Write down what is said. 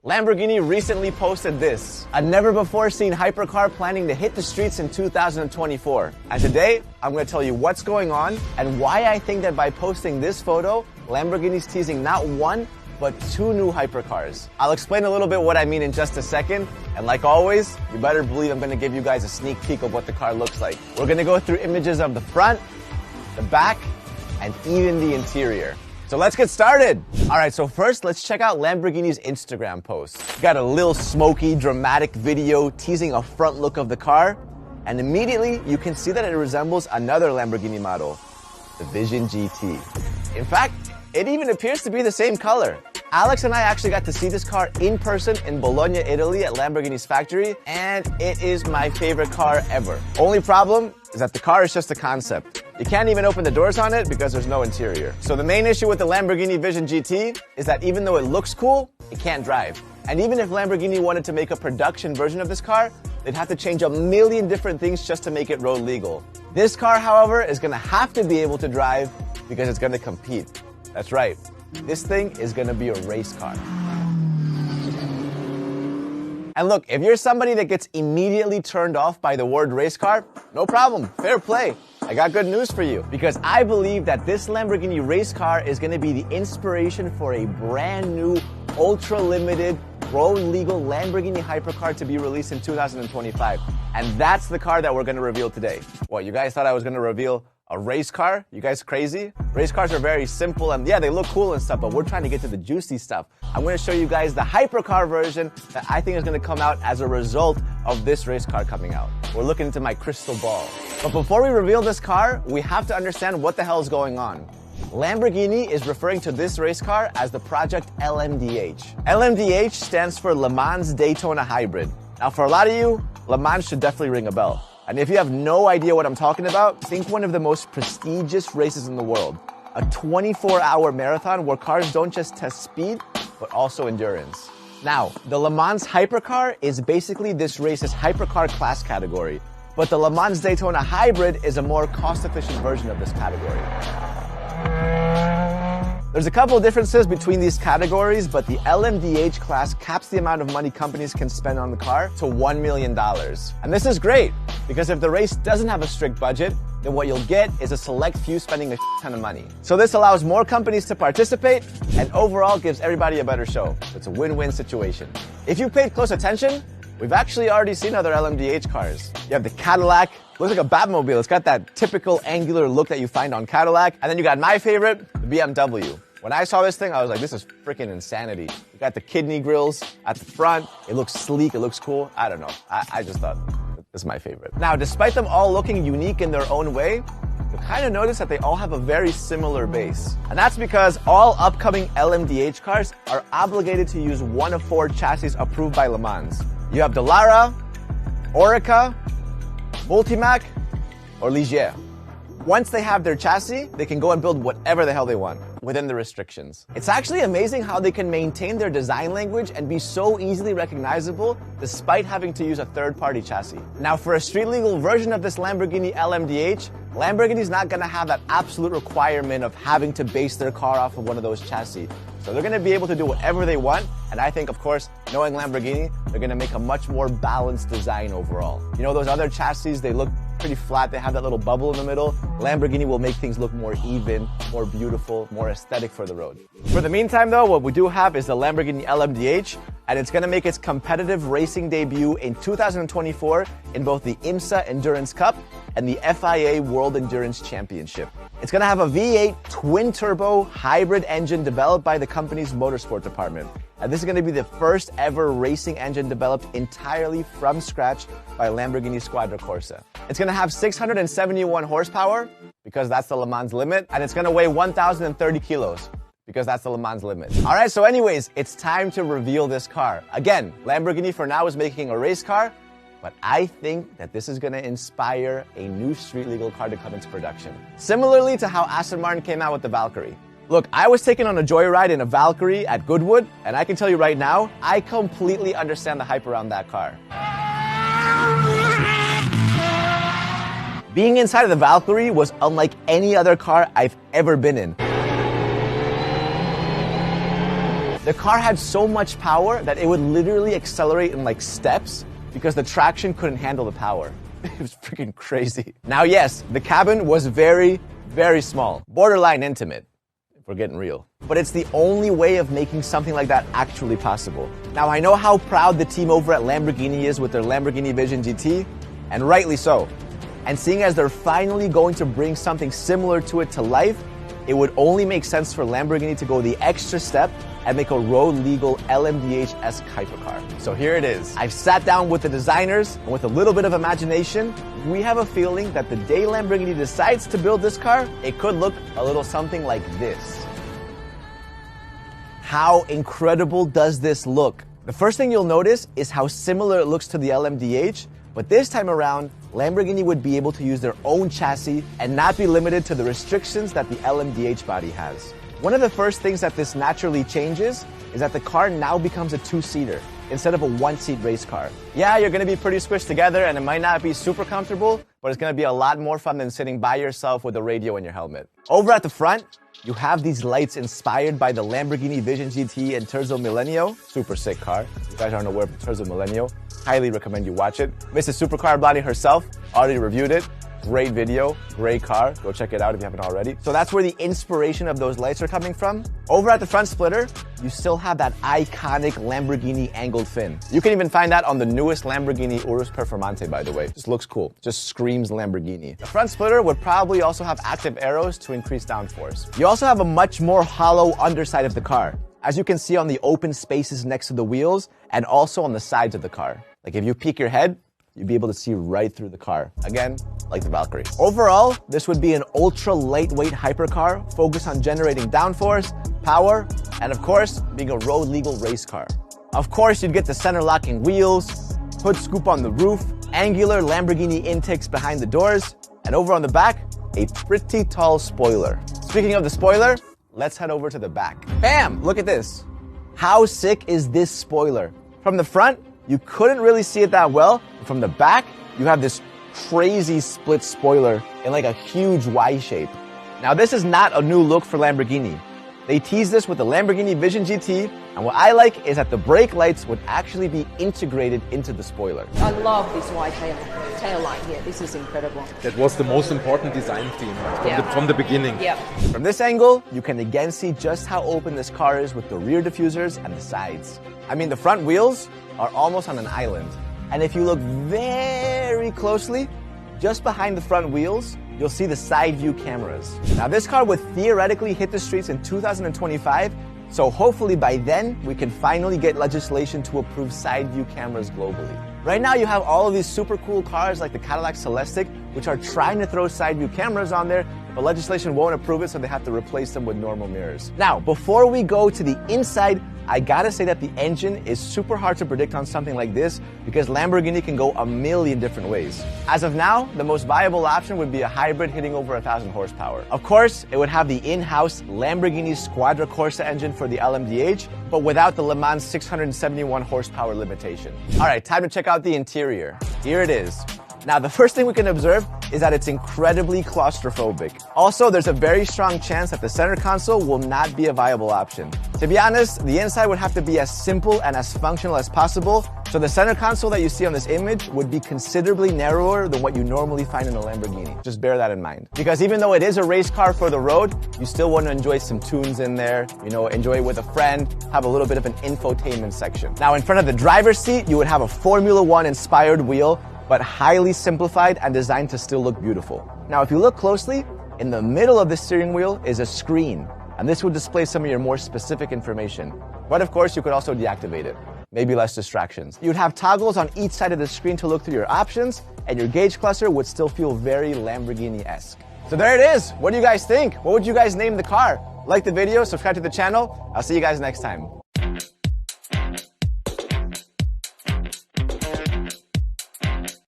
Lamborghini recently posted this, a never-before-seen hypercar planning to hit the streets in 2024. And today, I'm going to tell you what's going on and why I think that by posting this photo, Lamborghini's teasing not one, but two new hypercars. I'll explain a little bit what I mean in just a second, and like always, you better believe I'm going to give you guys a sneak peek of what the car looks like. We're going to go through images of the front, the back, and even the interior. So let's get started. All right, so first let's check out Lamborghini's Instagram post. Got a little smoky, dramatic video teasing a front look of the car, and immediately you can see that it resembles another Lamborghini model, the Vision GT. In fact, it even appears to be the same color. Alex and I actually got to see this car in person in Bologna, Italy at Lamborghini's factory, and it is my favorite car ever. Only problem is that the car is just a concept. You can't even open the doors on it because there's no interior. So the main issue with the Lamborghini Vision GT is that even though it looks cool, it can't drive. And even if Lamborghini wanted to make a production version of this car, they'd have to change a million different things just to make it road legal. This car, however, is gonna have to be able to drive because it's gonna compete. That's right. This thing is gonna be a race car. And look, if you're somebody that gets immediately turned off by the word race car, no problem, fair play. I got good news for you, because I believe that this Lamborghini race car is gonna be the inspiration for a brand new, ultra-limited, road-legal Lamborghini hypercar to be released in 2025. And that's the car that we're gonna reveal today. What, you guys thought I was gonna reveal a race car? You guys crazy? Race cars are very simple and yeah, they look cool and stuff, but we're trying to get to the juicy stuff. I'm going to show you guys the hypercar version that I think is going to come out as a result of this race car coming out. We're looking into my crystal ball. But before we reveal this car, we have to understand what the hell is going on. Lamborghini is referring to this race car as the Project LMDH. LMDH stands for Le Mans Daytona Hybrid. Now for a lot of you, Le Mans should definitely ring a bell. And if you have no idea what I'm talking about, think one of the most prestigious races in the world. A 24-hour marathon where cars don't just test speed, but also endurance. Now, the Le Mans hypercar is basically this race's hypercar class category, but the Le Mans Daytona Hybrid is a more cost-efficient version of this category. There's a couple of differences between these categories, but the LMDH class caps the amount of money companies can spend on the car to $1 million. And this is great, because if the race doesn't have a strict budget, then what you'll get is a select few spending a ton of money. So this allows more companies to participate, and overall gives everybody a better show. It's a win-win situation. If you paid close attention, we've actually already seen other LMDH cars. You have the Cadillac, looks like a Batmobile. It's got that typical angular look that you find on Cadillac. And then you got my favorite, the BMW. When I saw this thing, I was like, this is freaking insanity. You got the kidney grills at the front. It looks sleek, it looks cool. I don't know. I just thought this is my favorite. Now, despite them all looking unique in their own way, you'll kind of notice that they all have a very similar base. And that's because all upcoming LMDH cars are obligated to use one of four chassis approved by Le Mans. You have Dallara, Oreca, Multimac, or Ligier. Once they have their chassis, they can go and build whatever the hell they want within the restrictions. It's actually amazing how they can maintain their design language and be so easily recognizable despite having to use a third-party chassis. Now, for a street-legal version of this Lamborghini LMDH, Lamborghini's not gonna have that absolute requirement of having to base their car off of one of those chassis. So they're gonna be able to do whatever they want, and I think, of course, knowing Lamborghini, they're gonna make a much more balanced design overall. You know, those other chassis, they look pretty flat, they have that little bubble in the middle. Lamborghini will make things look more even, more beautiful, more aesthetic for the road. For the meantime though, what we do have is the Lamborghini LMDH, and it's gonna make its competitive racing debut in 2024 in both the IMSA Endurance Cup and the FIA World Endurance Championship. It's gonna have a V8 twin-turbo hybrid engine developed by the company's motorsport department. And this is gonna be the first ever racing engine developed entirely from scratch by Lamborghini Squadra Corsa. It's gonna have 671 horsepower, because that's the Le Mans limit, and it's gonna weigh 1,030 kilos, because that's the Le Mans limit. All right, so anyways, it's time to reveal this car. Again, Lamborghini for now is making a race car, but I think that this is gonna inspire a new street legal car to come into production. Similarly to how Aston Martin came out with the Valkyrie. Look, I was taken on a joyride in a Valkyrie at Goodwood, and I can tell you right now, I completely understand the hype around that car. Being inside of the Valkyrie was unlike any other car I've ever been in. The car had so much power that it would literally accelerate in like steps because the traction couldn't handle the power. It was freaking crazy. Now, yes, the cabin was very, very small, borderline intimate, if we're getting real. But it's the only way of making something like that actually possible. Now, I know how proud the team over at Lamborghini is with their Lamborghini Vision GT, and rightly so. And seeing as they're finally going to bring something similar to it to life, it would only make sense for Lamborghini to go the extra step and make a road-legal LMDH-esque hypercar. So here it is. I've sat down with the designers, and with a little bit of imagination, we have a feeling that the day Lamborghini decides to build this car, it could look a little something like this. How incredible does this look? The first thing you'll notice is how similar it looks to the LMDH, but this time around, Lamborghini would be able to use their own chassis and not be limited to the restrictions that the LMDH body has. One of the first things that this naturally changes is that the car now becomes a two-seater instead of a one-seat race car. Yeah, you're going to be pretty squished together and it might not be super comfortable, but it's going to be a lot more fun than sitting by yourself with a radio in your helmet. Over at the front, you have these lights inspired by the Lamborghini Vision GT and Terzo Millennio. Super sick car. If you guys aren't aware of Terzo Millennio, highly recommend you watch it. Mrs. Supercar Blondie herself already reviewed it. Great video, great car. Go check it out if you haven't already. So that's where the inspiration of those lights are coming from. Over at the front splitter, you still have that iconic Lamborghini angled fin. You can even find that on the newest Lamborghini Urus Performante, by the way. Just looks cool. Just screams Lamborghini. The front splitter would probably also have active arrows to increase downforce. You also have a much more hollow underside of the car, as you can see on the open spaces next to the wheels and also on the sides of the car. Like if you peek your head, you'd be able to see right through the car. Again, like the Valkyrie. Overall, this would be an ultra lightweight hypercar focused on generating downforce, power, and of course, being a road legal race car. Of course, you'd get the center locking wheels, hood scoop on the roof, angular Lamborghini intakes behind the doors, and over on the back, a pretty tall spoiler. Speaking of the spoiler, let's head over to the back. Bam! Look at this. How sick is this spoiler? From the front, you couldn't really see it that well. From the back, you have this crazy split spoiler in like a huge Y shape. Now, this is not a new look for Lamborghini. They teased this with the Lamborghini Vision GT, and what I like is that the brake lights would actually be integrated into the spoiler. I love this wide tail light here. This is incredible. That was the most important design theme from the beginning. Yeah. From this angle, you can again see just how open this car is with the rear diffusers and the sides. I mean, the front wheels are almost on an island. And if you look very closely, just behind the front wheels, you'll see the side view cameras. Now, this car would theoretically hit the streets in 2025, so hopefully by then, we can finally get legislation to approve side view cameras globally. Right now, you have all of these super cool cars like the Cadillac Celestiq, which are trying to throw side view cameras on there, but legislation won't approve it, so they have to replace them with normal mirrors. Now, before we go to the inside, I gotta say that the engine is super hard to predict on something like this because Lamborghini can go a million different ways. As of now, the most viable option would be a hybrid hitting over 1,000 horsepower. Of course, it would have the in-house Lamborghini Squadra Corsa engine for the LMDH, but without the Le Mans 671 horsepower limitation. All right, time to check out the interior. Here it is. Now, the first thing we can observe is that it's incredibly claustrophobic. Also, there's a very strong chance that the center console will not be a viable option. To be honest, the inside would have to be as simple and as functional as possible, so the center console that you see on this image would be considerably narrower than what you normally find in a Lamborghini. Just bear that in mind. Because even though it is a race car for the road, you still want to enjoy some tunes in there, enjoy it with a friend, have a little bit of an infotainment section. Now, in front of the driver's seat, you would have a Formula One inspired wheel, but highly simplified and designed to still look beautiful. Now, if you look closely, in the middle of the steering wheel is a screen, and this would display some of your more specific information. But of course, you could also deactivate it. Maybe less distractions. You'd have toggles on each side of the screen to look through your options, and your gauge cluster would still feel very Lamborghini-esque. So there it is. What do you guys think? What would you guys name the car? Like the video, subscribe to the channel. I'll see you guys next time.